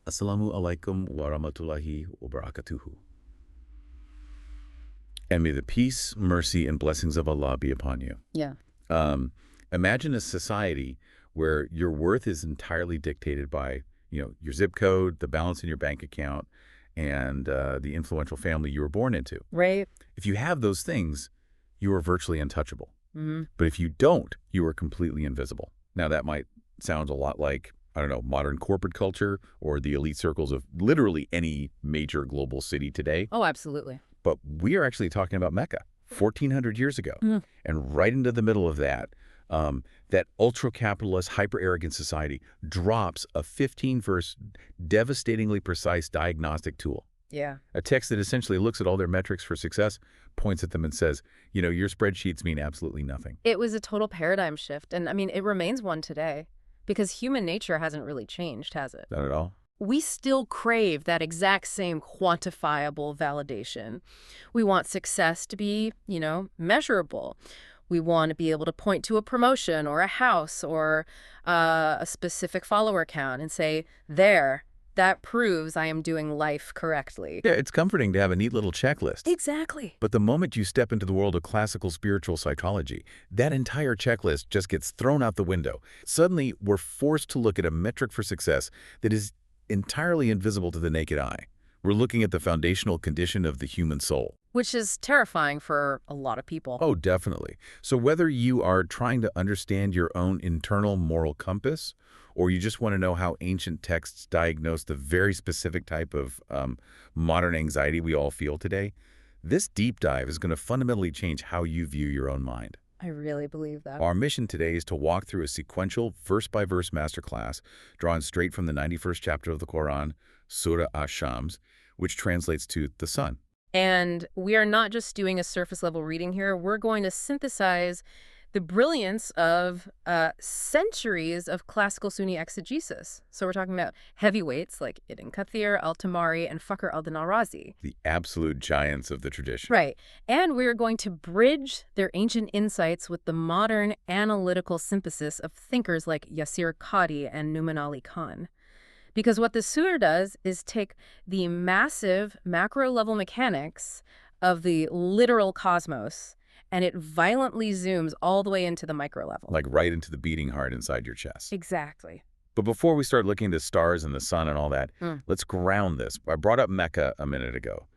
Assalamu alaikum wa rahmatullahi wa barakatuhu. And may the peace, mercy, and blessings of Allah be upon you. Yeah. Um, Imagine a society where your worth is entirely dictated by, your zip code, the balance in your bank account, and the influential family you were born into. Right. If you have those things, you are virtually untouchable. Mm-hmm. But if you don't, you are completely invisible. Now, that might sound a lot like, I don't know, modern corporate culture or the elite circles of literally any major global city today. Oh, absolutely. But we are actually talking about Mecca, 1,400 years ago. Mm. And right into the middle of that, that ultra-capitalist, hyper-arrogant society drops a 15-verse, devastatingly precise diagnostic tool. Yeah. A text that essentially looks at all their metrics for success, points at them and says, your spreadsheets mean absolutely nothing. It was a total paradigm shift. And I mean, it remains one today because human nature hasn't really changed, has it? Not at all. We still crave that exact same quantifiable validation. We want success to be, measurable. We want to be able to point to a promotion or a house or a specific follower count and say, there, that proves I am doing life correctly. Yeah, it's comforting to have a neat little checklist. Exactly. But the moment you step into the world of classical spiritual psychology, that entire checklist just gets thrown out the window. Suddenly, we're forced to look at a metric for success that is entirely invisible to the naked eye. We're looking at the foundational condition of the human soul. Which is terrifying for a lot of people. Oh, definitely. So whether you are trying to understand your own internal moral compass, or you just want to know how ancient texts diagnose the very specific type of modern anxiety we all feel today, this deep dive is going to fundamentally change how you view your own mind. I really believe that. Our mission today is to walk through a sequential, verse-by-verse masterclass drawn straight from the 91st chapter of the Quran, Surah Ash-Shams, which translates to the sun. And we are not just doing a surface-level reading here. We're going to synthesize the brilliance of centuries of classical Sunni exegesis. So we're talking about heavyweights like Ibn Kathir, al-Tamari, and Fakhr al-Razi. The absolute giants of the tradition. Right. And we're going to bridge their ancient insights with the modern analytical synthesis of thinkers like Yasir Qadhi and Numan Ali Khan. Because what the surah does is take the massive macro-level mechanics of the literal cosmos and it violently zooms all the way into the micro level. Like right into the beating heart inside your chest. Exactly. But before we start looking at the stars and the sun and all that, let's ground this. I brought up Mecca a minute ago.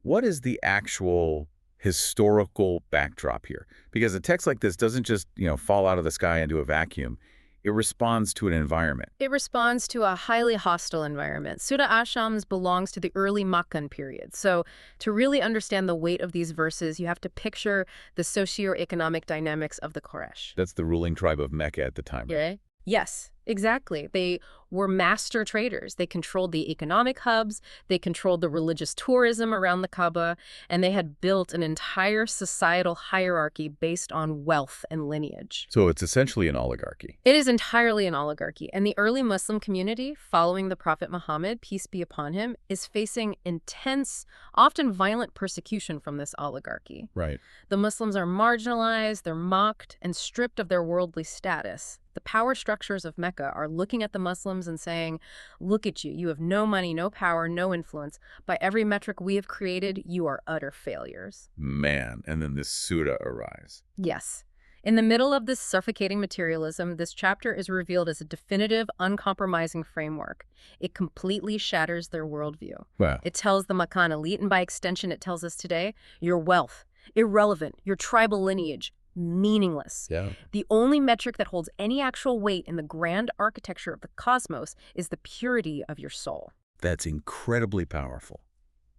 What is the actual historical backdrop here? Because a text like this doesn't just, fall out of the sky into a vacuum. It responds to an environment. It responds to a highly hostile environment. Surah Ash-Shams belongs to the early Makkan period. So to really understand the weight of these verses, you have to picture the socio-economic dynamics of the Quraysh. That's the ruling tribe of Mecca at the time. Yeah. Yes, exactly. They were master traders. They controlled the economic hubs, they controlled the religious tourism around the Kaaba, and they had built an entire societal hierarchy based on wealth and lineage. So it's essentially an oligarchy. It is entirely an oligarchy, and the early Muslim community, following the Prophet Muhammad, peace be upon him, is facing intense, often violent persecution from this oligarchy. Right. The Muslims are marginalized, they're mocked, and stripped of their worldly status. The power structures of Mecca are looking at the Muslims and saying, look at you. You have no money, no power, no influence. By every metric we have created, you are utter failures. Man, and then this surah arrives. Yes. In the middle of this suffocating materialism, this chapter is revealed as a definitive, uncompromising framework. It completely shatters their worldview. Wow. It tells the Makkan elite, and by extension it tells us today, your wealth, irrelevant, your tribal lineage, meaningless. Yeah. The only metric that holds any actual weight in the grand architecture of the cosmos is the purity of your soul. That's incredibly powerful.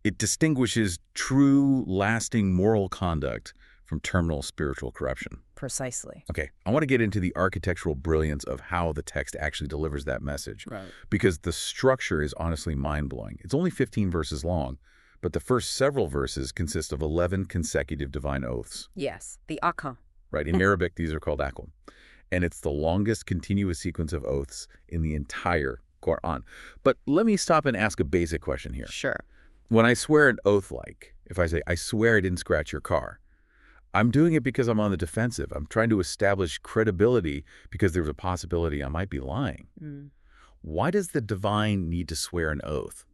It distinguishes true, lasting moral conduct from terminal spiritual corruption. Precisely. Okay, I want to get into the architectural brilliance of how the text actually delivers that message. Right. Because the structure is honestly mind-blowing. It's only 15 verses long, but the first several verses consist of 11 consecutive divine oaths. Yes, the Aqam. Right, in Arabic, these are called aqam. And it's the longest continuous sequence of oaths in the entire Quran. But let me stop and ask a basic question here. Sure. When I swear an oath if I say, I swear I didn't scratch your car, I'm doing it because I'm on the defensive. I'm trying to establish credibility because there's a possibility I might be lying. Why does the divine need to swear an oath?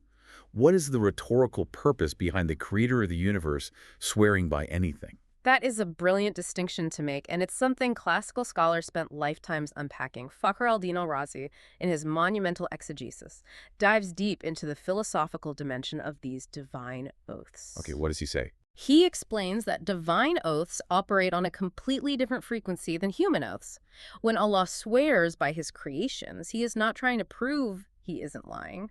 What is the rhetorical purpose behind the creator of the universe swearing by anything? That is a brilliant distinction to make, and it's something classical scholars spent lifetimes unpacking. Fakhr al-Din al-Razi, in his monumental exegesis, dives deep into the philosophical dimension of these divine oaths. Okay, what does he say? He explains that divine oaths operate on a completely different frequency than human oaths. When Allah swears by his creations, he is not trying to prove he isn't lying.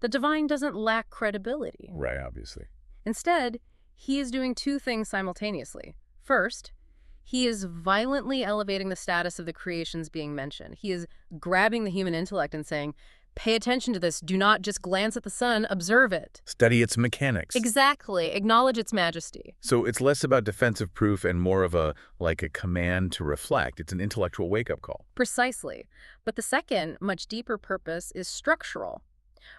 The divine doesn't lack credibility. Right, obviously. Instead, he is doing two things simultaneously. First, he is violently elevating the status of the creations being mentioned. He is grabbing the human intellect and saying, pay attention to this. Do not just glance at the sun, observe it. Study its mechanics. Exactly. Acknowledge its majesty. So it's less about defensive proof and more of a command to reflect. It's an intellectual wake-up call. Precisely. But the second, much deeper purpose is structural.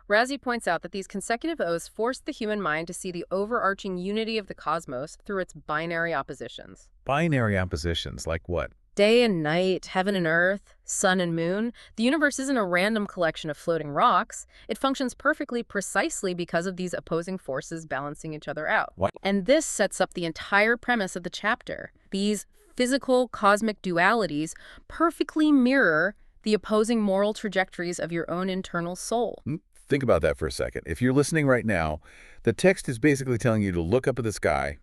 Razi points out that these consecutive oaths force the human mind to see the overarching unity of the cosmos through its binary oppositions. Binary oppositions, like what? Day and night, heaven and earth, sun and moon. The universe isn't a random collection of floating rocks. It functions perfectly precisely because of these opposing forces balancing each other out. What? And this sets up the entire premise of the chapter. These physical cosmic dualities perfectly mirror the opposing moral trajectories of your own internal soul. Think about that for a second. If you're listening right now, the text is basically telling you to look up at the sky,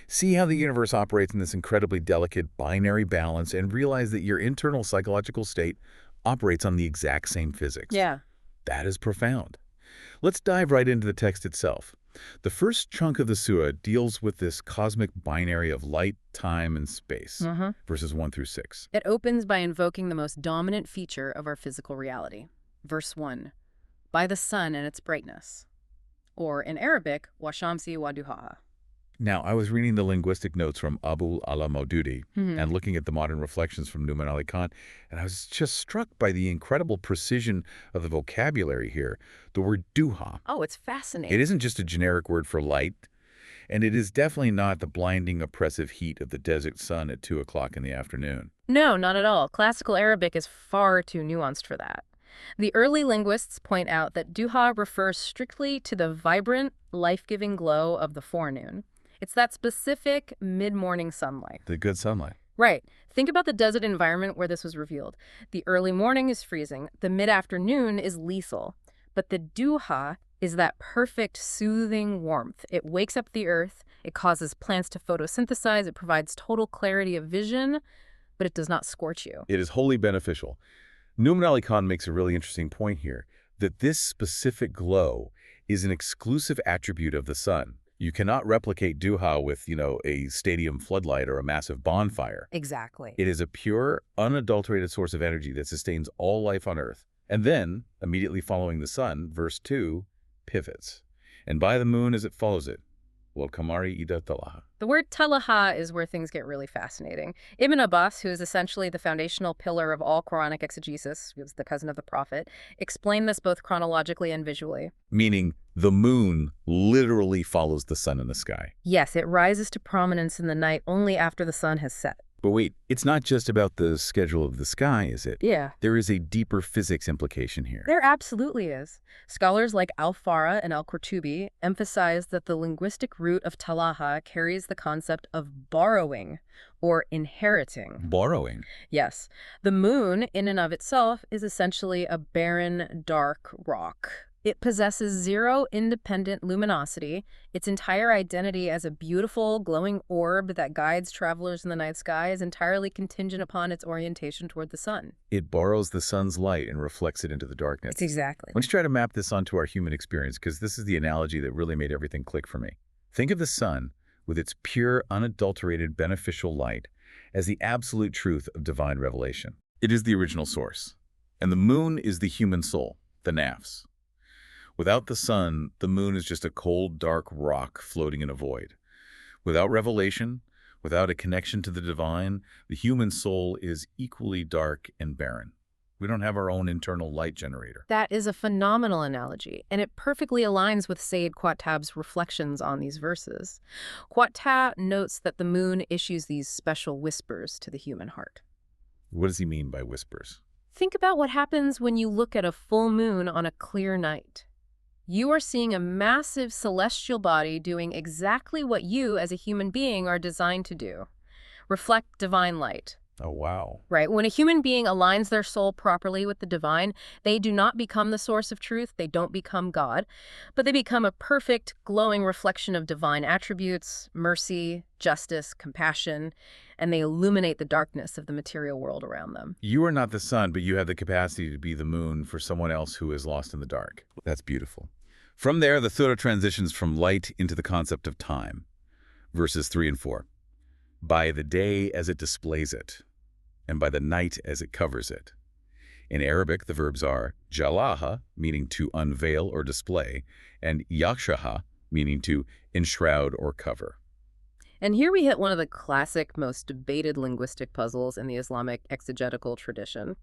see how the universe operates in this incredibly delicate binary balance, and realize that your internal psychological state operates on the exact same physics. Yeah. That is profound. Let's dive right into the text itself. The first chunk of the surah deals with this cosmic binary of light, time, and space, verses 1 through 6. It opens by invoking the most dominant feature of our physical reality. Verse 1, by the sun and its brightness. Or in Arabic, wa shamsi wa duhaha. Now, I was reading the linguistic notes from Abu Ala Maududi and looking at the modern reflections from Numan Ali Khan, and I was just struck by the incredible precision of the vocabulary here. The word duha. Oh, it's fascinating. It isn't just a generic word for light, and it is definitely not the blinding, oppressive heat of the desert sun at 2 o'clock in the afternoon. No, not at all. Classical Arabic is far too nuanced for that. The early linguists point out that duha refers strictly to the vibrant, life-giving glow of the forenoon. It's that specific mid-morning sunlight. The good sunlight. Right. Think about the desert environment where this was revealed. The early morning is freezing. The mid-afternoon is lethal. But the duha is that perfect, soothing warmth. It wakes up the earth. It causes plants to photosynthesize. It provides total clarity of vision, but it does not scorch you. It is wholly beneficial. Numan Ali Khan makes a really interesting point here, that this specific glow is an exclusive attribute of the sun. You cannot replicate duha with, a stadium floodlight or a massive bonfire. Exactly. It is a pure, unadulterated source of energy that sustains all life on Earth. And then, immediately following the sun, verse 2, pivots. And by the moon as it follows it. Wal kamari ida talaha. The word talaha is where things get really fascinating. Ibn Abbas, who is essentially the foundational pillar of all Quranic exegesis, who was the cousin of the Prophet, explained this both chronologically and visually. Meaning, the moon literally follows the sun in the sky. Yes, it rises to prominence in the night only after the sun has set. But wait, it's not just about the schedule of the sky, is it? Yeah. There is a deeper physics implication here. There absolutely is. Scholars like Al-Farah and Al-Qurtubi emphasize that the linguistic root of talaha carries the concept of borrowing or inheriting. Borrowing? Yes. The moon, in and of itself, is essentially a barren, dark rock. It possesses zero independent luminosity. Its entire identity as a beautiful, glowing orb that guides travelers in the night sky is entirely contingent upon its orientation toward the sun. It borrows the sun's light and reflects it into the darkness. It's exactly. Let's try to map this onto our human experience, because this is the analogy that really made everything click for me. Think of the sun, with its pure, unadulterated, beneficial light, as the absolute truth of divine revelation. It is the original source. And the moon is the human soul, the nafs. Without the sun, the moon is just a cold, dark rock floating in a void. Without revelation, without a connection to the divine, the human soul is equally dark and barren. We don't have our own internal light generator. That is a phenomenal analogy, and it perfectly aligns with Sayyid Qutb's reflections on these verses. Qutb notes that the moon issues these special whispers to the human heart. What does he mean by whispers? Think about what happens when you look at a full moon on a clear night. You are seeing a massive celestial body doing exactly what you as a human being are designed to do: reflect divine light. Oh, wow. Right. When a human being aligns their soul properly with the divine, they do not become the source of truth. They don't become God, but they become a perfect, glowing reflection of divine attributes, mercy, justice, compassion, and they illuminate the darkness of the material world around them. You are not the sun, but you have the capacity to be the moon for someone else who is lost in the dark. That's beautiful. From there, the Surah transitions from light into the concept of time. Verses 3 and 4. By the day as it displays it, and by the night as it covers it. In Arabic, the verbs are jalaha, meaning to unveil or display, and yakshaha, meaning to enshroud or cover. And here we hit one of the classic, most debated linguistic puzzles in the Islamic exegetical tradition.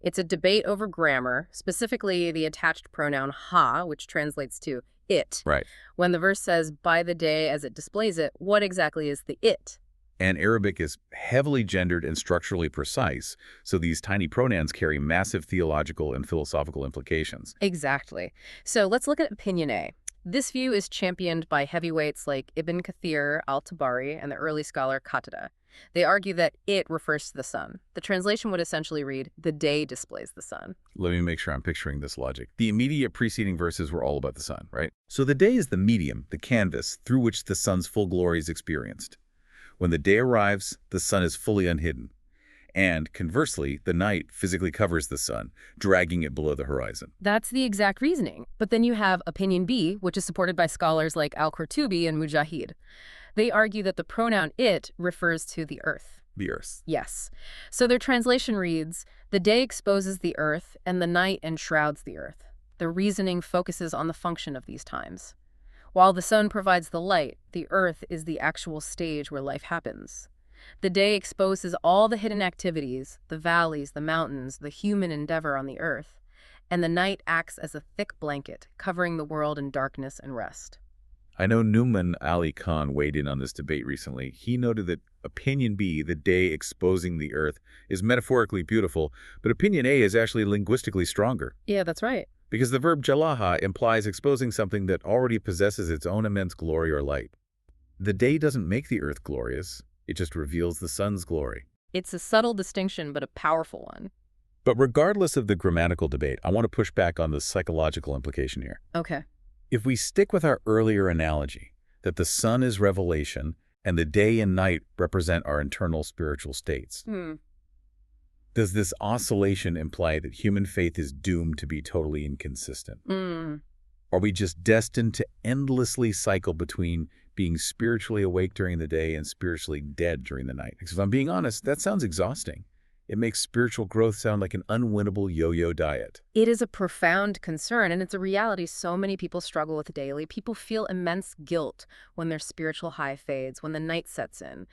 It's a debate over grammar, specifically the attached pronoun ha, which translates to it. Right. When the verse says, by the day as it displays it, what exactly is the it? And Arabic is heavily gendered and structurally precise, so these tiny pronouns carry massive theological and philosophical implications. Exactly. So let's look at opinion A. This view is championed by heavyweights like Ibn Kathir al-Tabari and the early scholar Qatada. They argue that it refers to the sun. The translation would essentially read, the day displays the sun. Let me make sure I'm picturing this logic. The immediate preceding verses were all about the sun, right? So the day is the medium, the canvas, through which the sun's full glory is experienced. When the day arrives, the sun is fully unhidden. And, conversely, the night physically covers the sun, dragging it below the horizon. That's the exact reasoning. But then you have opinion B, which is supported by scholars like Al-Qurtubi and Mujahid. They argue that the pronoun it refers to the earth. The earth. Yes. So their translation reads, the day exposes the earth and the night enshrouds the earth. The reasoning focuses on the function of these times. While the sun provides the light, the earth is the actual stage where life happens. The day exposes all the hidden activities, the valleys, the mountains, the human endeavor on the earth, and the night acts as a thick blanket, covering the world in darkness and rest. I know Numan Ali Khan weighed in on this debate recently. He noted that opinion B, the day exposing the earth, is metaphorically beautiful, but opinion A is actually linguistically stronger. Yeah, that's right. Because the verb jalaha implies exposing something that already possesses its own immense glory or light. The day doesn't make the earth glorious, it just reveals the sun's glory. It's a subtle distinction, but a powerful one. But regardless of the grammatical debate, I want to push back on the psychological implication here. Okay. If we stick with our earlier analogy, that the sun is revelation and the day and night represent our internal spiritual states, does this oscillation imply that human faith is doomed to be totally inconsistent? Are we just destined to endlessly cycle between being spiritually awake during the day and spiritually dead during the night? Because if I'm being honest, that sounds exhausting. It makes spiritual growth sound like an unwinnable yo-yo diet. It is a profound concern, and it's a reality so many people struggle with daily. People feel immense guilt when their spiritual high fades, when the night sets in.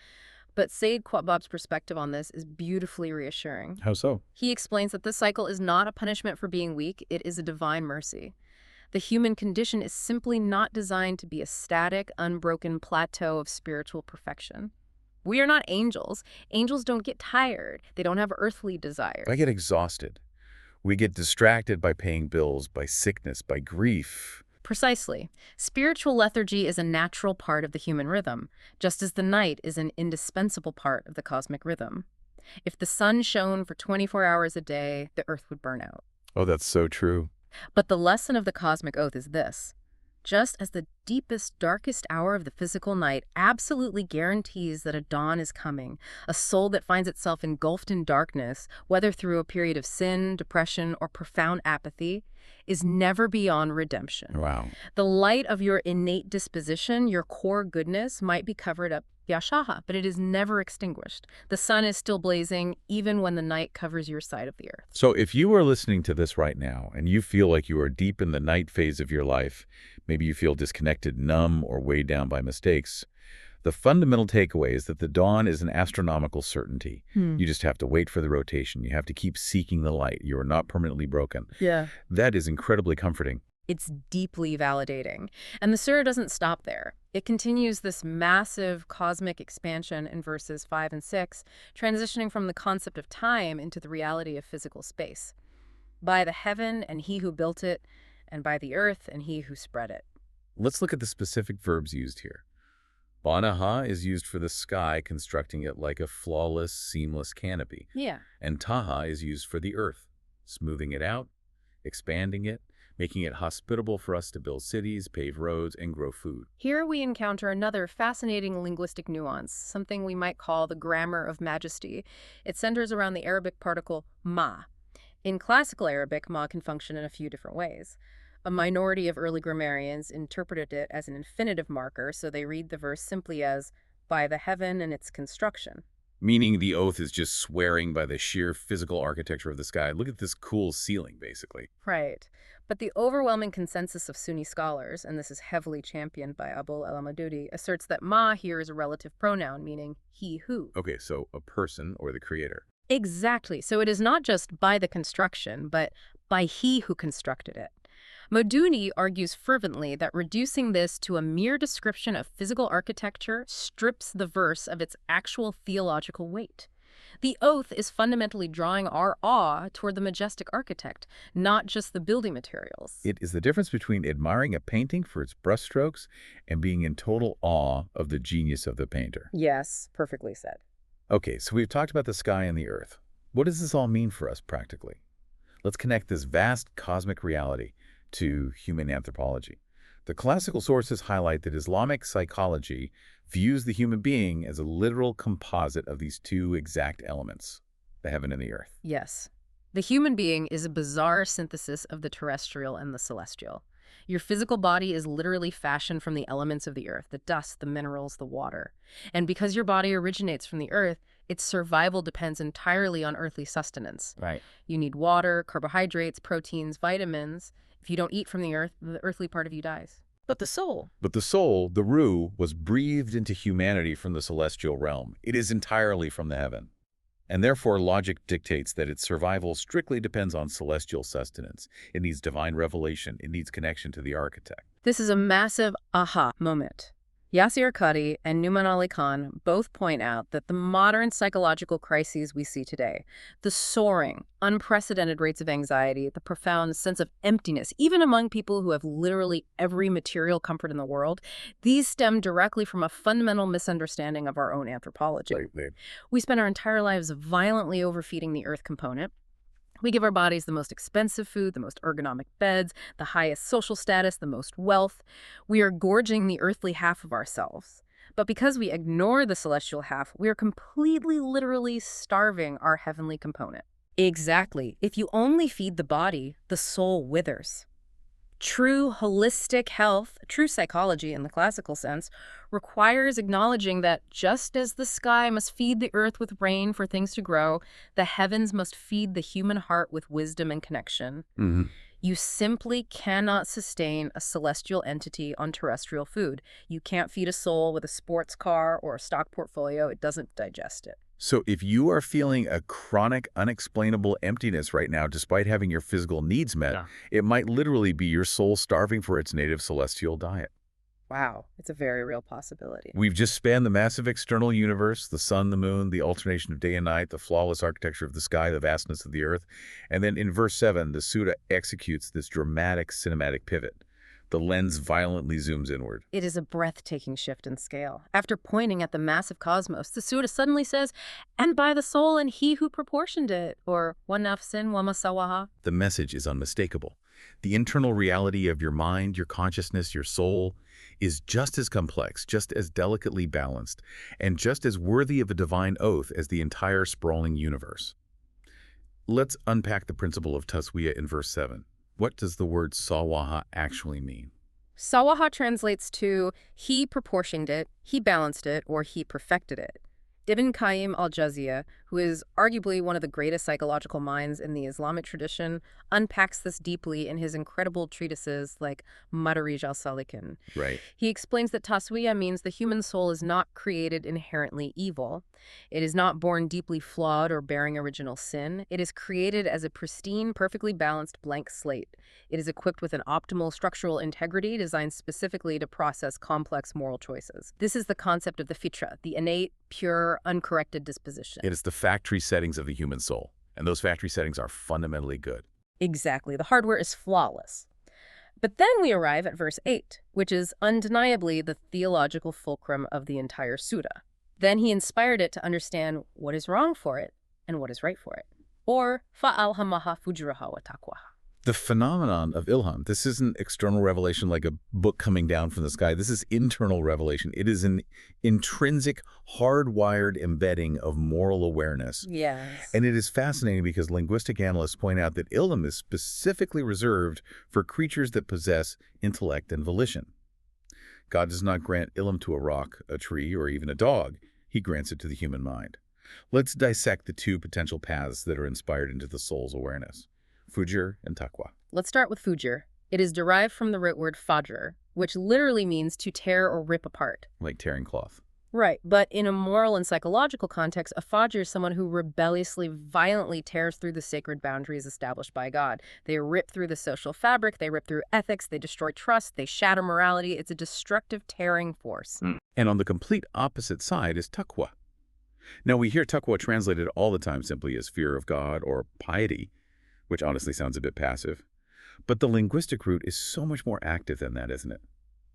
But Sayyid Qutb's perspective on this is beautifully reassuring. How so? He explains that this cycle is not a punishment for being weak, it is a divine mercy. The human condition is simply not designed to be a static, unbroken plateau of spiritual perfection. We are not angels. Angels don't get tired. They don't have earthly desires. I get exhausted. We get distracted by paying bills, by sickness, by grief. Precisely. Spiritual lethargy is a natural part of the human rhythm, just as the night is an indispensable part of the cosmic rhythm. If the sun shone for 24 hours a day, the earth would burn out. Oh, that's so true. But the lesson of the cosmic oath is this. Just as the deepest, darkest hour of the physical night absolutely guarantees that a dawn is coming, a soul that finds itself engulfed in darkness, whether through a period of sin, depression, or profound apathy, is never beyond redemption. Wow. The light of your innate disposition, your core goodness, might be covered up, yashaha, but it is never extinguished. The sun is still blazing, even when the night covers your side of the earth. So if you are listening to this right now and you feel like you are deep in the night phase of your life, maybe you feel disconnected, numb, or weighed down by mistakes, the fundamental takeaway is that the dawn is an astronomical certainty. You just have to wait for the rotation. You have to keep seeking the light. You are not permanently broken. Yeah. That is incredibly comforting. It's deeply validating. And the surah doesn't stop there. It continues this massive cosmic expansion in verses 5 and 6, transitioning from the concept of time into the reality of physical space. By the heaven and he who built it, and by the earth and he who spread it. Let's look at the specific verbs used here. Banaha is used for the sky, constructing it like a flawless, seamless canopy. Yeah. And Taha is used for the earth, smoothing it out, expanding it, making it hospitable for us to build cities, pave roads, and grow food. Here we encounter another fascinating linguistic nuance, something we might call the grammar of majesty. It centers around the Arabic particle ma. In classical Arabic, ma can function in a few different ways. A minority of early grammarians interpreted it as an infinitive marker, so they read the verse simply as, by the heaven and its construction. Meaning the oath is just swearing by the sheer physical architecture of the sky. Look at this cool ceiling, basically. Right. But the overwhelming consensus of Sunni scholars, and this is heavily championed by Abul al-Maududi, asserts that ma here is a relative pronoun, meaning he who. Okay, so a person or the creator. Exactly. So it is not just by the construction, but by he who constructed it. Moduni argues fervently that reducing this to a mere description of physical architecture strips the verse of its actual theological weight. The oath is fundamentally drawing our awe toward the majestic architect, not just the building materials. It is the difference between admiring a painting for its brushstrokes and being in total awe of the genius of the painter. Yes, perfectly said. Okay, so we've talked about the sky and the earth. What does this all mean for us practically? Let's connect this vast cosmic reality to human anthropology. The classical sources highlight that Islamic psychology views the human being as a literal composite of these two exact elements, the heaven and the earth. Yes. The human being is a bizarre synthesis of the terrestrial and the celestial. Your physical body is literally fashioned from the elements of the earth, the dust, the minerals, the water. And because your body originates from the earth, its survival depends entirely on earthly sustenance. Right. You need water, carbohydrates, proteins, vitamins. If you don't eat from the earthly part of you dies. But the soul. But the soul, the Ruh, was breathed into humanity from the celestial realm. It is entirely from the heaven. And therefore, logic dictates that its survival strictly depends on celestial sustenance. It needs divine revelation. It needs connection to the architect. This is a massive aha moment. Yasir Qadhi and Numan Ali Khan both point out that the modern psychological crises we see today, the soaring, unprecedented rates of anxiety, the profound sense of emptiness, even among people who have literally every material comfort in the world, these stem directly from a fundamental misunderstanding of our own anthropology. Right. We spend our entire lives violently overfeeding the earth component. We give our bodies the most expensive food, the most ergonomic beds, the highest social status, the most wealth. We are gorging the earthly half of ourselves. But because we ignore the celestial half, we are completely, literally starving our heavenly component. Exactly. If you only feed the body, the soul withers. True holistic health, true psychology in the classical sense, requires acknowledging that just as the sky must feed the earth with rain for things to grow, the heavens must feed the human heart with wisdom and connection. You simply cannot sustain a celestial entity on terrestrial food. You can't feed a soul with a sports car or a stock portfolio. It doesn't digest it. So if you are feeling a chronic, unexplainable emptiness right now, despite having your physical needs met, it might literally be your soul starving for its native celestial diet. Wow, it's a very real possibility. We've just spanned the massive external universe, the sun, the moon, the alternation of day and night, the flawless architecture of the sky, the vastness of the earth. And then in verse 7, the Surah executes this dramatic cinematic pivot. The lens violently zooms inward. It is a breathtaking shift in scale. After pointing at the massive cosmos, the Surah suddenly says, and by the soul and he who proportioned it, or wa nafsin wa masawaha. The message is unmistakable. The internal reality of your mind, your consciousness, your soul is just as complex, just as delicately balanced, and just as worthy of a divine oath as the entire sprawling universe. Let's unpack the principle of taswiyah in verse 7. What does the word sawaha actually mean? Sawaha translates to he proportioned it, he balanced it, or he perfected it. Ibn Qayyim al-Jawziyah, who is arguably one of the greatest psychological minds in the Islamic tradition, unpacks this deeply in his incredible treatises like Madarij al-Salikin. Right. He explains that taswiya means the human soul is not created inherently evil. It is not born deeply flawed or bearing original sin. It is created as a pristine, perfectly balanced blank slate. It is equipped with an optimal structural integrity designed specifically to process complex moral choices. This is the concept of the fitra, the innate, pure, uncorrected disposition. It is the factory settings of the human soul, and those factory settings are fundamentally good. Exactly. The hardware is flawless. But then we arrive at verse 8, which is undeniably the theological fulcrum of the entire surah. Then he inspired it to understand what is wrong for it and what is right for it. Or فَأَلْهَمَهَا فُجْرَهَا وَتَقْوَاهَا. The phenomenon of ilham, this isn't external revelation like a book coming down from the sky. This is internal revelation. It is an intrinsic, hardwired embedding of moral awareness. Yes. And it is fascinating because linguistic analysts point out that ilham is specifically reserved for creatures that possess intellect and volition. God does not grant ilham to a rock, a tree, or even a dog. He grants it to the human mind. Let's dissect the two potential paths that are inspired into the soul's awareness. Fujr and taqwa. Let's start with fujr. It is derived from the root word fajr, which literally means to tear or rip apart. Like tearing cloth. Right, but in a moral and psychological context, a fajr is someone who rebelliously, violently tears through the sacred boundaries established by God. They rip through the social fabric, they rip through ethics, they destroy trust, they shatter morality. It's a destructive, tearing force. And on the complete opposite side is taqwa. Now, we hear taqwa translated all the time simply as fear of God or piety, which honestly sounds a bit passive. But the linguistic root is so much more active than that, isn't it?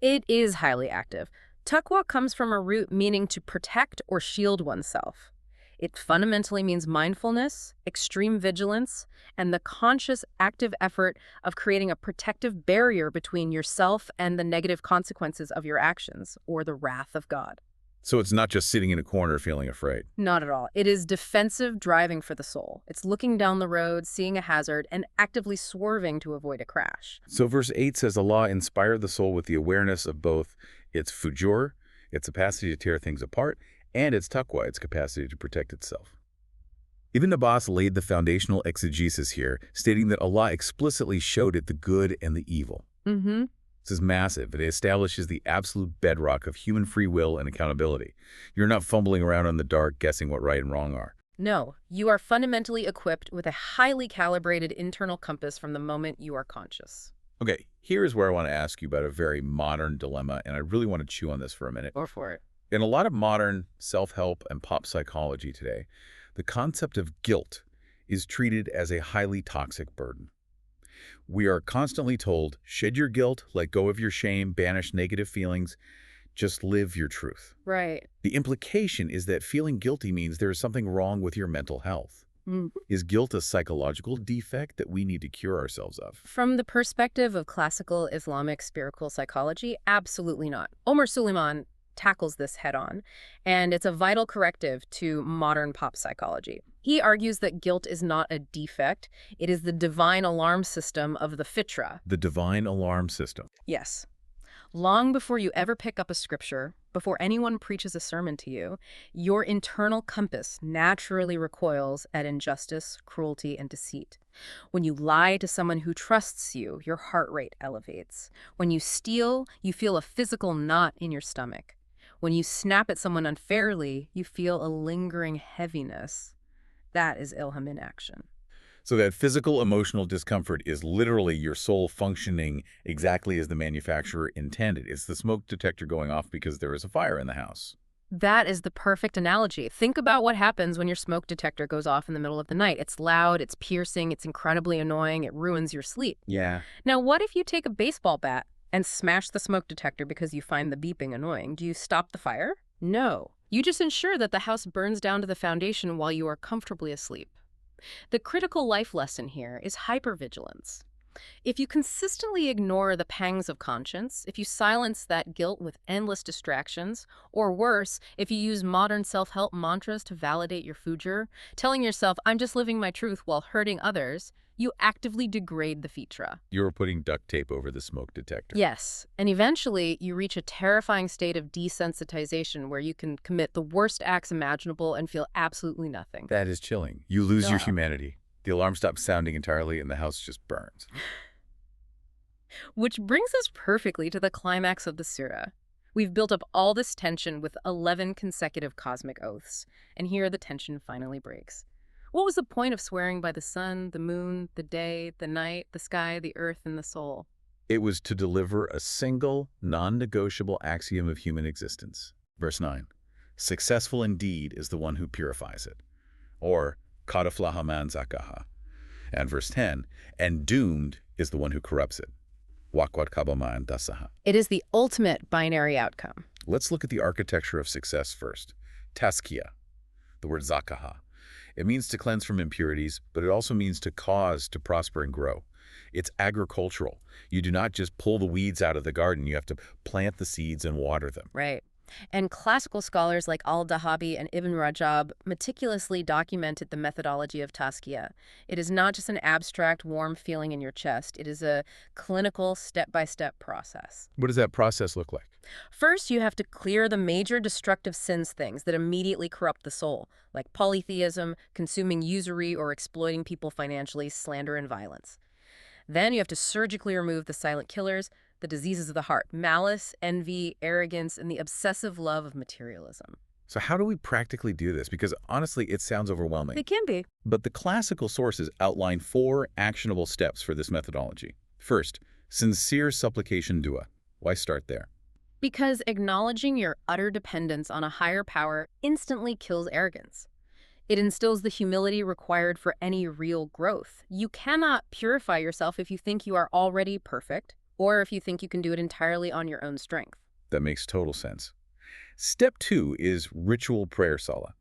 It is highly active. Taqwa comes from a root meaning to protect or shield oneself. It fundamentally means mindfulness, extreme vigilance, and the conscious, active effort of creating a protective barrier between yourself and the negative consequences of your actions, or the wrath of God. So it's not just sitting in a corner feeling afraid. Not at all. It is defensive driving for the soul. It's looking down the road, seeing a hazard, and actively swerving to avoid a crash. So verse 8 says Allah inspired the soul with the awareness of both its fujur, its capacity to tear things apart, and its taqwa, its capacity to protect itself. Ibn Abbas laid the foundational exegesis here, stating that Allah explicitly showed it the good and the evil. This is massive. It establishes the absolute bedrock of human free will and accountability. You're not fumbling around in the dark guessing what right and wrong are. No, you are fundamentally equipped with a highly calibrated internal compass from the moment you are conscious. Okay, here is where I want to ask you about a very modern dilemma, and I really want to chew on this for a minute. Or for it. In a lot of modern self-help and pop psychology today, the concept of guilt is treated as a highly toxic burden. We are constantly told, shed your guilt, let go of your shame, banish negative feelings, just live your truth. Right. The implication is that feeling guilty means there is something wrong with your mental health. Is guilt a psychological defect that we need to cure ourselves of? From the perspective of classical Islamic spiritual psychology, absolutely not. Omar Suleiman tackles this head-on, and it's a vital corrective to modern pop psychology. He argues that guilt is not a defect, it is the divine alarm system of the fitra. The divine alarm system. Yes. Long before you ever pick up a scripture, before anyone preaches a sermon to you, your internal compass naturally recoils at injustice, cruelty, and deceit. When you lie to someone who trusts you, your heart rate elevates. When you steal, you feel a physical knot in your stomach. When you snap at someone unfairly, you feel a lingering heaviness. That is ilham in action. So that physical, emotional discomfort is literally your soul functioning exactly as the manufacturer intended. It's the smoke detector going off because there is a fire in the house. That is the perfect analogy. Think about what happens when your smoke detector goes off in the middle of the night. It's loud, it's piercing, it's incredibly annoying, it ruins your sleep. Yeah. Now, what if you take a baseball bat and smash the smoke detector because you find the beeping annoying? Do you stop the fire? No. You just ensure that the house burns down to the foundation while you are comfortably asleep. The critical life lesson here is hypervigilance. If you consistently ignore the pangs of conscience, if you silence that guilt with endless distractions, or worse, if you use modern self-help mantras to validate your future, telling yourself, I'm just living my truth while hurting others, you actively degrade the fitra. You're putting duct tape over the smoke detector. Yes, and eventually you reach a terrifying state of desensitization where you can commit the worst acts imaginable and feel absolutely nothing. That is chilling. You lose your Ugh. humanity. The alarm stops sounding entirely and the house just burns. Which brings us perfectly to the climax of the Surah. We've built up all this tension with 11 consecutive cosmic oaths, and here the tension finally breaks. What was the point of swearing by the sun, the moon, the day, the night, the sky, the earth, and the soul? It was to deliver a single, non-negotiable axiom of human existence. Verse 9, successful indeed is the one who purifies it. Or, kad aflaha man zakaha. And verse 10, and doomed is the one who corrupts it. Wakwat kabaman dasaha. It is the ultimate binary outcome. Let's look at the architecture of success first. Taskia, the word zakaha. It means to cleanse from impurities, but it also means to cause to prosper and grow. It's agricultural. You do not just pull the weeds out of the garden. You have to plant the seeds and water them. Right. And classical scholars like al-Dahabi and Ibn Rajab meticulously documented the methodology of Tazkiyah. It is not just an abstract, warm feeling in your chest. It is a clinical, step-by-step process. What does that process look like? First, you have to clear the major destructive sins things that immediately corrupt the soul, like polytheism, consuming usury, or exploiting people financially, slander, and violence. Then you have to surgically remove the silent killers, the diseases of the heart, malice, envy, arrogance, and the obsessive love of materialism. So how do we practically do this? Because honestly, it sounds overwhelming. It can be. But the classical sources outline 4 actionable steps for this methodology. First, sincere supplication dua. Why start there? Because acknowledging your utter dependence on a higher power instantly kills arrogance. It instills the humility required for any real growth. You cannot purify yourself if you think you are already perfect, or if you think you can do it entirely on your own strength. That makes total sense. Step 2 is ritual prayer salah.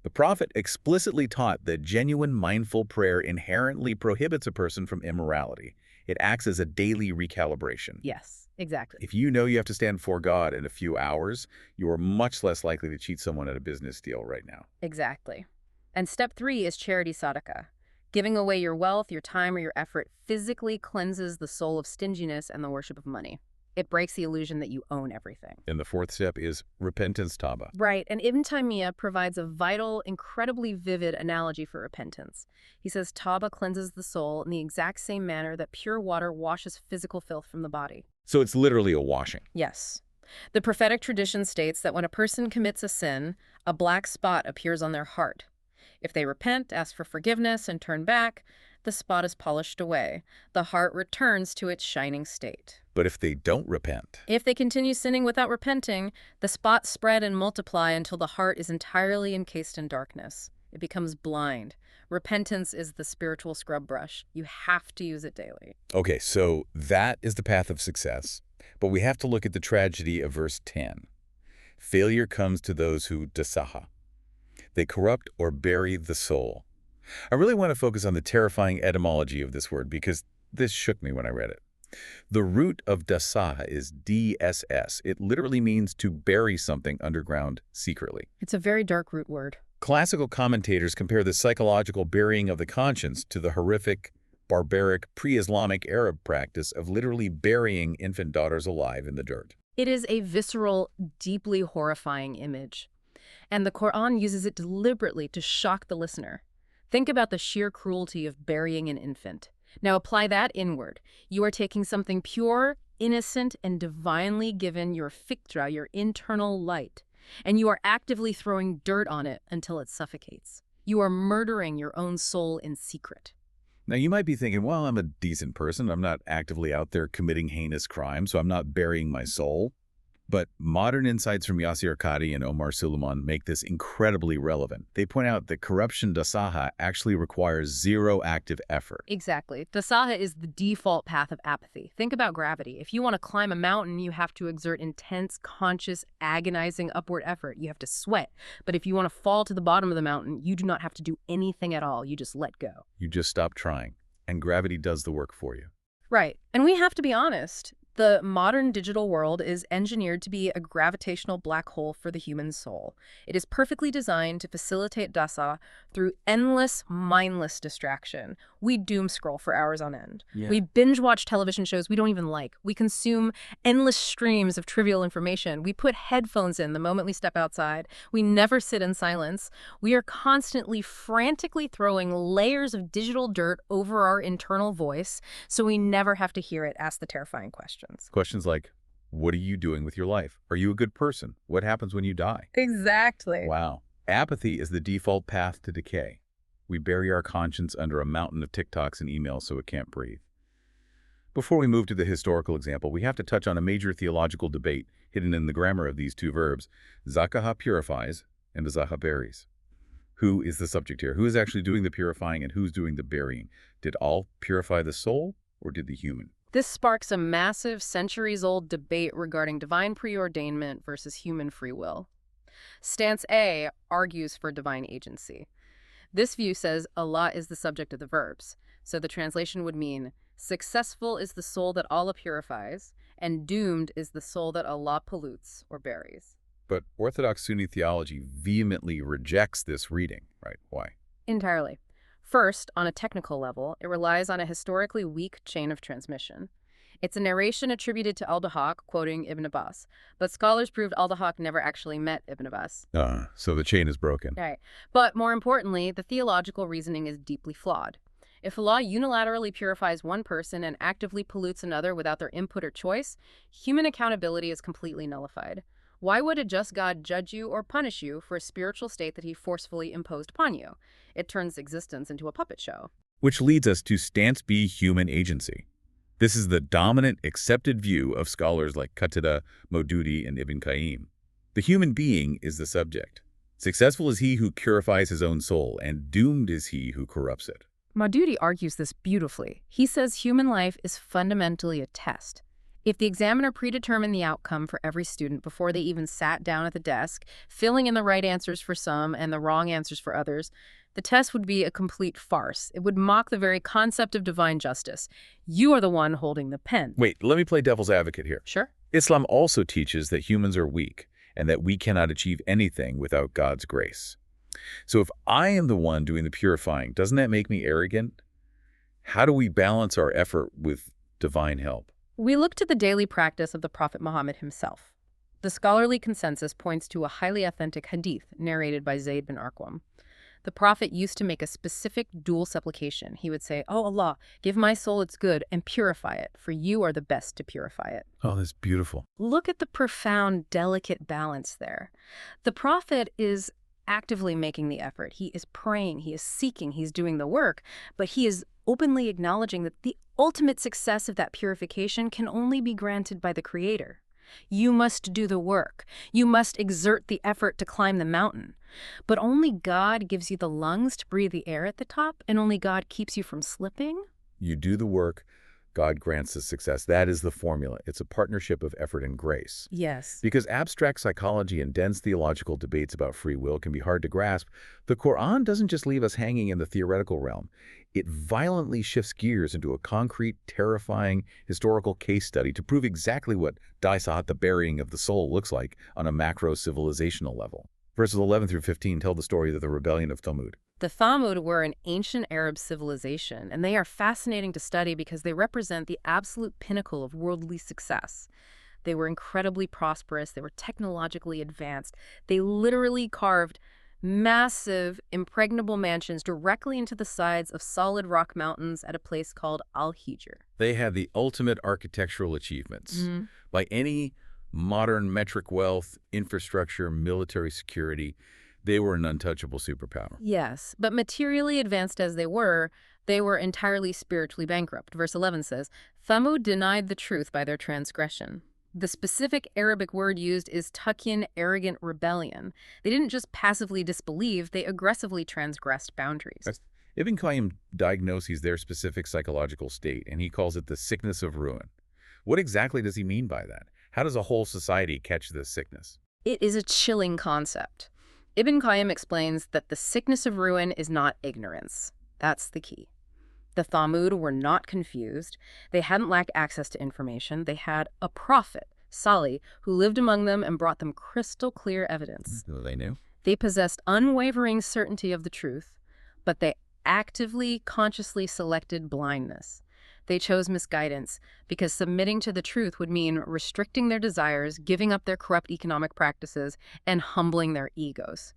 The Prophet explicitly taught that genuine mindful prayer inherently prohibits a person from immorality. It acts as a daily recalibration. Yes, exactly. If you know you have to stand before God in a few hours, you are much less likely to cheat someone at a business deal right now. Exactly. And step 3 is charity sadaqah. Giving away your wealth, your time, or your effort physically cleanses the soul of stinginess and the worship of money. It breaks the illusion that you own everything. And the 4th step is repentance taba. Right, and Ibn Taymiyyah provides a vital, incredibly vivid analogy for repentance. He says taba cleanses the soul in the exact same manner that pure water washes physical filth from the body. So it's literally a washing. Yes. The prophetic tradition states that when a person commits a sin, a black spot appears on their heart. If they repent, ask for forgiveness, and turn back, the spot is polished away. The heart returns to its shining state. But if they don't repent, If they continue sinning without repenting, the spots spread and multiply until the heart is entirely encased in darkness. It becomes blind. Repentance is the spiritual scrub brush. You have to use it daily. okay, so that is the path of success. But we have to look at the tragedy of verse 10. Failure comes to those who dasaha. They corrupt or bury the soul. I really want to focus on the terrifying etymology of this word because this shook me when I read it. The root of dasaha is DSS. It literally means to bury something underground secretly. It's a very dark root word. Classical commentators compare the psychological burying of the conscience to the horrific, barbaric, pre-Islamic Arab practice of literally burying infant daughters alive in the dirt. It is a visceral, deeply horrifying image. And the Quran uses it deliberately to shock the listener. Think about the sheer cruelty of burying an infant. Now apply that inward. You are taking something pure, innocent, and divinely given, your fitra, your internal light, and you are actively throwing dirt on it until it suffocates. You are murdering your own soul in secret. Now, you might be thinking, well, I'm a decent person. I'm not actively out there committing heinous crimes, so I'm not burying my soul. But modern insights from Yasir Qadhi and Omar Suleiman make this incredibly relevant. They point out that corruption dasaha actually requires zero active effort. Exactly. Dasaha is the default path of apathy. Think about gravity. If you want to climb a mountain, you have to exert intense, conscious, agonizing upward effort. You have to sweat. But if you want to fall to the bottom of the mountain, you do not have to do anything at all. You just let go. You just stop trying, and gravity does the work for you. Right. And we have to be honest. The modern digital world is engineered to be a gravitational black hole for the human soul. It is perfectly designed to facilitate dasa through endless, mindless distraction. We doom scroll for hours on end. Yeah. We binge watch television shows we don't even like. We consume endless streams of trivial information. We put headphones in the moment we step outside. We never sit in silence. We are constantly, frantically throwing layers of digital dirt over our internal voice so we never have to hear it ask the terrifying questions. Questions like, what are you doing with your life? Are you a good person? What happens when you die? Exactly. Wow. Apathy is the default path to decay. We bury our conscience under a mountain of TikToks and emails so it can't breathe. Before we move to the historical example, we have to touch on a major theological debate hidden in the grammar of these two verbs. Zakaha purifies and Bazaha buries. Who is the subject here? Who is actually doing the purifying and who's doing the burying? Did all purify the soul or did the human? This sparks a massive, centuries-old debate regarding divine preordainment versus human free will. Stance A argues for divine agency. This view says Allah is the subject of the verbs, so the translation would mean, successful is the soul that Allah purifies, and doomed is the soul that Allah pollutes or buries. But Orthodox Sunni theology vehemently rejects this reading, right? Why? Entirely. First, on a technical level, it relies on a historically weak chain of transmission. It's a narration attributed to al-Dahaq, quoting Ibn Abbas, but scholars proved al-Dahaq never actually met Ibn Abbas. So the chain is broken. Right. But more importantly, the theological reasoning is deeply flawed. If Allah unilaterally purifies one person and actively pollutes another without their input or choice, human accountability is completely nullified. Why would a just God judge you or punish you for a spiritual state that he forcefully imposed upon you? It turns existence into a puppet show. Which leads us to stance B, human agency. This is the dominant, accepted view of scholars like Qatada, Maududi, and Ibn Qayyim. The human being is the subject. Successful is he who purifies his own soul, and doomed is he who corrupts it. Maududi argues this beautifully. He says human life is fundamentally a test. If the examiner predetermined the outcome for every student before they even sat down at the desk, filling in the right answers for some and the wrong answers for others, the test would be a complete farce. It would mock the very concept of divine justice. You are the one holding the pen. Wait, let me play devil's advocate here. Sure. Islam also teaches that humans are weak and that we cannot achieve anything without God's grace. So if I am the one doing the purifying, doesn't that make me arrogant? How do we balance our effort with divine help? We look to the daily practice of the Prophet Muhammad himself. The scholarly consensus points to a highly authentic hadith narrated by Zayd bin Arqam. The Prophet used to make a specific dual supplication. He would say, "Oh Allah, give my soul its good and purify it, for you are the best to purify it." Oh, that's beautiful. Look at the profound, delicate balance there. The Prophet is actively making the effort. He is praying, he is seeking, he's doing the work, but he is openly acknowledging that the ultimate success of that purification can only be granted by the Creator. You must do the work. You must exert the effort to climb the mountain. But only God gives you the lungs to breathe the air at the top, and only God keeps you from slipping? You do the work, God grants the success. That is the formula. It's a partnership of effort and grace. Yes. Because abstract psychology and dense theological debates about free will can be hard to grasp, the Quran doesn't just leave us hanging in the theoretical realm. It violently shifts gears into a concrete, terrifying historical case study to prove exactly what Daisat, the burying of the soul, looks like on a macro-civilizational level. Verses 11 through 15 tell the story of the rebellion of Thamud. The Thamud were an ancient Arab civilization, and they are fascinating to study because they represent the absolute pinnacle of worldly success. They were incredibly prosperous. They were technologically advanced. They literally carved massive, impregnable mansions directly into the sides of solid rock mountains at a place called Al-Hijr. They had the ultimate architectural achievements. By any modern metric wealth, infrastructure, military security, they were an untouchable superpower. Yes, but materially advanced as they were entirely spiritually bankrupt. Verse 11 says, Thamud denied the truth by their transgression. The specific Arabic word used is takyin, arrogant rebellion. They didn't just passively disbelieve, they aggressively transgressed boundaries. Ibn Qayyim diagnoses their specific psychological state, and he calls it the sickness of ruin. What exactly does he mean by that? How does a whole society catch this sickness? It is a chilling concept. Ibn Qayyim explains that the sickness of ruin is not ignorance. That's the key. The Thamud were not confused. They hadn't lacked access to information. They had a prophet, Salih, who lived among them and brought them crystal clear evidence. So they knew. They possessed unwavering certainty of the truth, but they actively, consciously selected blindness. They chose misguidance because submitting to the truth would mean restricting their desires, giving up their corrupt economic practices, and humbling their egos.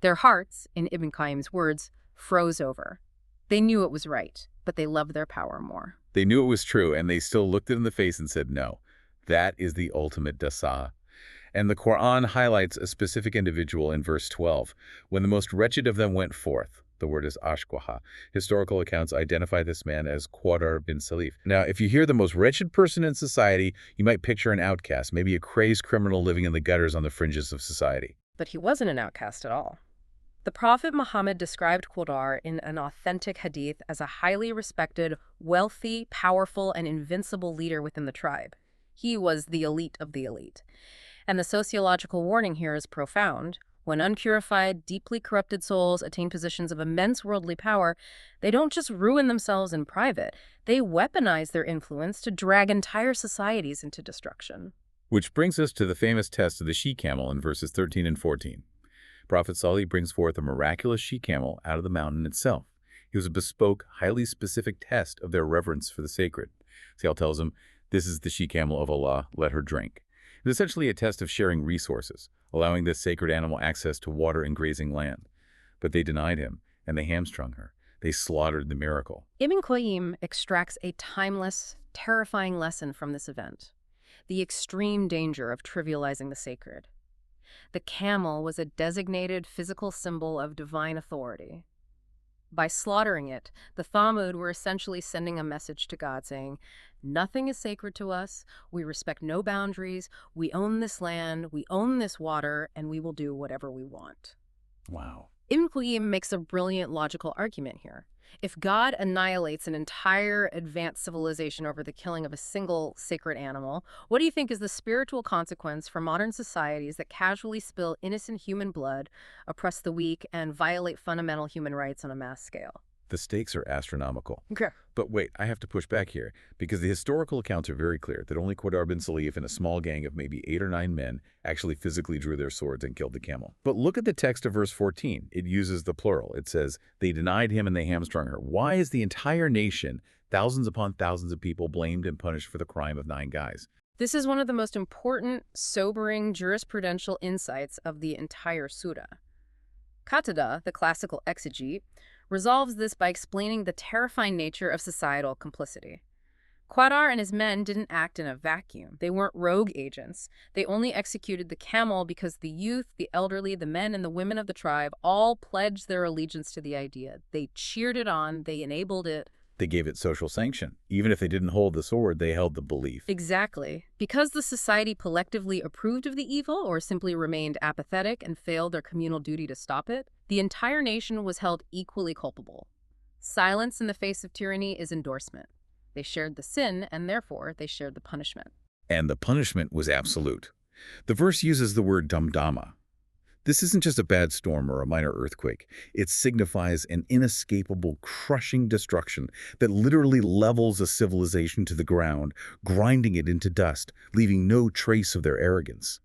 Their hearts, in Ibn Qayyim's words, froze over. They knew it was right, but they loved their power more. They knew it was true, and they still looked it in the face and said no. That is the ultimate dasa. And the Quran highlights a specific individual in verse 12. When the most wretched of them went forth, the word is ashqaha. Historical accounts identify this man as Qadar bin Salif. Now, if you hear the most wretched person in society, you might picture an outcast, maybe a crazed criminal living in the gutters on the fringes of society. But he wasn't an outcast at all. The Prophet Muhammad described Qadar in an authentic hadith as a highly respected, wealthy, powerful, and invincible leader within the tribe. He was the elite of the elite. And the sociological warning here is profound. When unpurified, deeply corrupted souls attain positions of immense worldly power, they don't just ruin themselves in private, they weaponize their influence to drag entire societies into destruction. Which brings us to the famous test of the she-camel in verses 13 and 14. Prophet Salih brings forth a miraculous she-camel out of the mountain itself. It was a bespoke, highly specific test of their reverence for the sacred. Salih tells him, "This is the she-camel of Allah, let her drink." It's essentially a test of sharing resources, allowing this sacred animal access to water and grazing land. But they denied him, and they hamstrung her. They slaughtered the miracle. Ibn Qayyim extracts a timeless, terrifying lesson from this event: the extreme danger of trivializing the sacred. The camel was a designated physical symbol of divine authority. By slaughtering it, the Thamud were essentially sending a message to God saying, "Nothing is sacred to us, we respect no boundaries, we own this land, we own this water, and we will do whatever we want." Wow. Ibn Qayyim makes a brilliant logical argument here. If God annihilates an entire advanced civilization over the killing of a single sacred animal, what do you think is the spiritual consequence for modern societies that casually spill innocent human blood, oppress the weak, and violate fundamental human rights on a mass scale? The stakes are astronomical. Okay. But wait, I have to push back here, because the historical accounts are very clear that only Qadar bin Salif and a small gang of maybe 8 or 9 men actually physically drew their swords and killed the camel. But look at the text of verse 14. It uses the plural. It says, they denied him and they hamstrung her. Why is the entire nation, thousands upon thousands of people, blamed and punished for the crime of 9 guys? This is one of the most important, sobering jurisprudential insights of the entire surah. Qatada, the classical exegete, resolves this by explaining the terrifying nature of societal complicity. Qadar and his men didn't act in a vacuum. They weren't rogue agents. They only executed the camel because the youth, the elderly, the men, and the women of the tribe all pledged their allegiance to the idea. They cheered it on. They enabled it. They gave it social sanction. Even if they didn't hold the sword, they held the belief. Exactly. Because the society collectively approved of the evil or simply remained apathetic and failed their communal duty to stop it, the entire nation was held equally culpable. Silence in the face of tyranny is endorsement. They shared the sin, and therefore they shared the punishment. And the punishment was absolute. The verse uses the word damdama. This isn't just a bad storm or a minor earthquake. It signifies an inescapable, crushing destruction that literally levels a civilization to the ground, grinding it into dust, leaving no trace of their arrogance.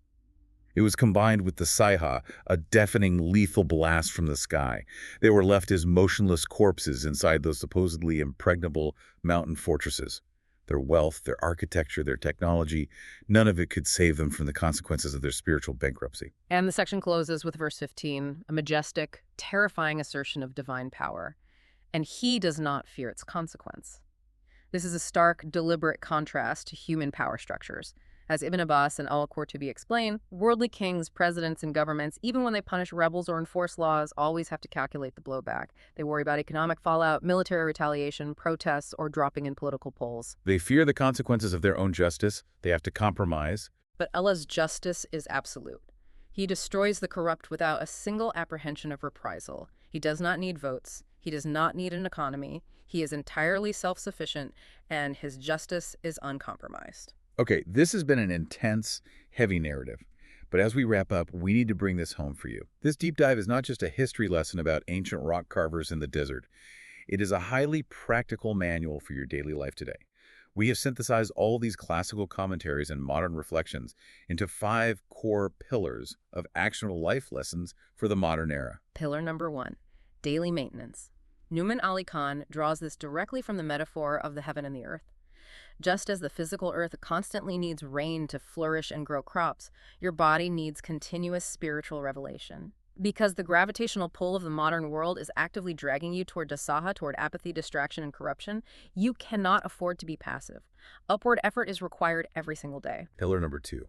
It was combined with the sayha, a deafening, lethal blast from the sky. They were left as motionless corpses inside those supposedly impregnable mountain fortresses. Their wealth, their architecture, their technology, none of it could save them from the consequences of their spiritual bankruptcy. And the section closes with verse 15, a majestic, terrifying assertion of divine power. And he does not fear its consequence. This is a stark, deliberate contrast to human power structures. As Ibn Abbas and al-Qurtubi explain, worldly kings, presidents, and governments, even when they punish rebels or enforce laws, always have to calculate the blowback. They worry about economic fallout, military retaliation, protests, or dropping in political polls. They fear the consequences of their own justice. They have to compromise. But Allah's justice is absolute. He destroys the corrupt without a single apprehension of reprisal. He does not need votes. He does not need an economy. He is entirely self-sufficient, and his justice is uncompromised. Okay, this has been an intense, heavy narrative. But as we wrap up, we need to bring this home for you. This deep dive is not just a history lesson about ancient rock carvers in the desert. It is a highly practical manual for your daily life today. We have synthesized all these classical commentaries and modern reflections into 5 core pillars of actionable life lessons for the modern era. Pillar number 1, daily maintenance. Numan Ali Khan draws this directly from the metaphor of the heaven and the earth. Just as the physical earth constantly needs rain to flourish and grow crops, your body needs continuous spiritual revelation. Because the gravitational pull of the modern world is actively dragging you toward dasaha, toward apathy, distraction, and corruption, you cannot afford to be passive. Upward effort is required every single day. Pillar number 2,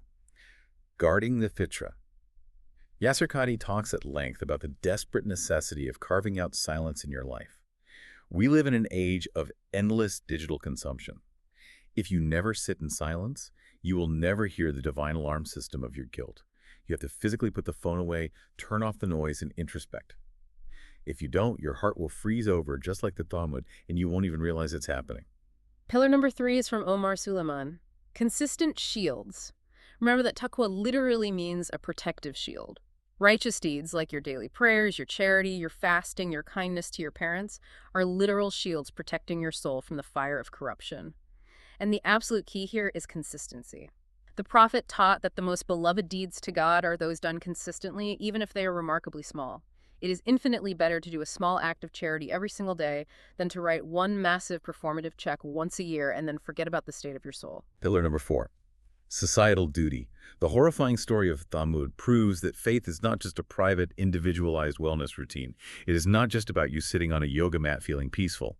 guarding the fitra. Yasser Qadi talks at length about the desperate necessity of carving out silence in your life. We live in an age of endless digital consumption. If you never sit in silence, you will never hear the divine alarm system of your guilt. You have to physically put the phone away, turn off the noise, and introspect. If you don't, your heart will freeze over just like the Talmud, and you won't even realize it's happening. Pillar number 3 is from Omar Suleiman. Consistent shields. Remember that taqwa literally means a protective shield. Righteous deeds like your daily prayers, your charity, your fasting, your kindness to your parents are literal shields protecting your soul from the fire of corruption. And the absolute key here is consistency. The Prophet taught that the most beloved deeds to God are those done consistently, even if they are remarkably small. It is infinitely better to do a small act of charity every single day than to write one massive performative check once a year and then forget about the state of your soul. Pillar number 4, societal duty. The horrifying story of Thamud proves that faith is not just a private, individualized wellness routine. It is not just about you sitting on a yoga mat feeling peaceful.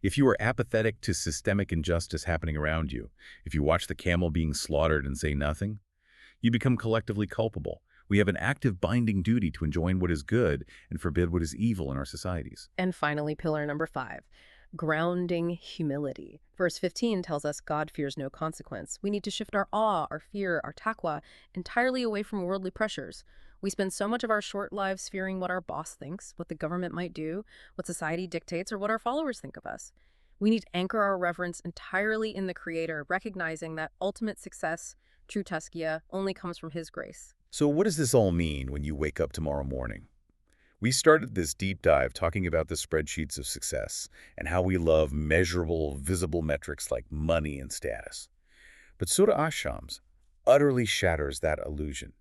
If you are apathetic to systemic injustice happening around you, if you watch the camel being slaughtered and say nothing, you become collectively culpable. We have an active binding duty to enjoin what is good and forbid what is evil in our societies. And finally, pillar number 5, grounding humility. Verse 15 tells us God fears no consequence. We need to shift our awe, our fear, our taqwa entirely away from worldly pressures. We spend so much of our short lives fearing what our boss thinks, what the government might do, what society dictates, or what our followers think of us. We need to anchor our reverence entirely in the Creator, recognizing that ultimate success, true tazkiyah, only comes from His grace. So what does this all mean when you wake up tomorrow morning? We started this deep dive talking about the spreadsheets of success and how we love measurable, visible metrics like money and status. But Surah Ash-Shams utterly shatters that illusion.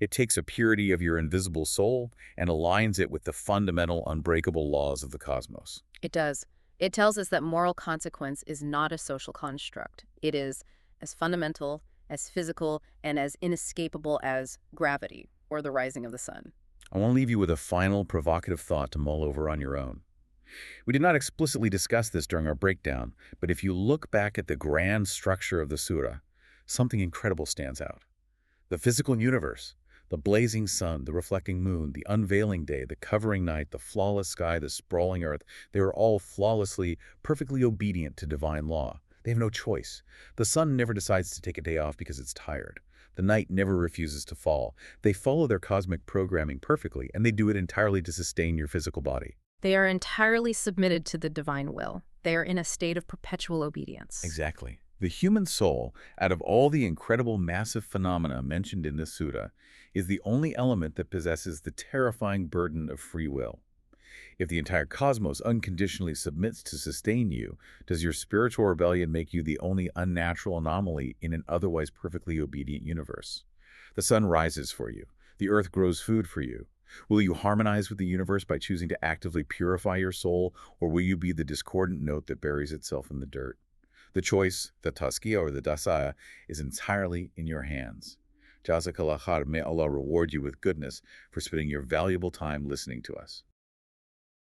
It takes a purity of your invisible soul and aligns it with the fundamental, unbreakable laws of the cosmos. It does. It tells us that moral consequence is not a social construct. It is as fundamental, as physical, and as inescapable as gravity or the rising of the sun. I want to leave you with a final provocative thought to mull over on your own. We did not explicitly discuss this during our breakdown, but if you look back at the grand structure of the surah, something incredible stands out. The physical universe, the blazing sun, the reflecting moon, the unveiling day, the covering night, the flawless sky, the sprawling earth, they are all flawlessly, perfectly obedient to divine law. They have no choice. The sun never decides to take a day off because it's tired. The night never refuses to fall. They follow their cosmic programming perfectly, and they do it entirely to sustain your physical body. They are entirely submitted to the divine will. They are in a state of perpetual obedience. Exactly. The human soul, out of all the incredible massive phenomena mentioned in this surah, is the only element that possesses the terrifying burden of free will. If the entire cosmos unconditionally submits to sustain you, does your spiritual rebellion make you the only unnatural anomaly in an otherwise perfectly obedient universe? The sun rises for you. The earth grows food for you. Will you harmonize with the universe by choosing to actively purify your soul, or will you be the discordant note that buries itself in the dirt? The choice, the tazkiyah or the dasaya, is entirely in your hands. Jazakallah khair, may Allah reward you with goodness for spending your valuable time listening to us.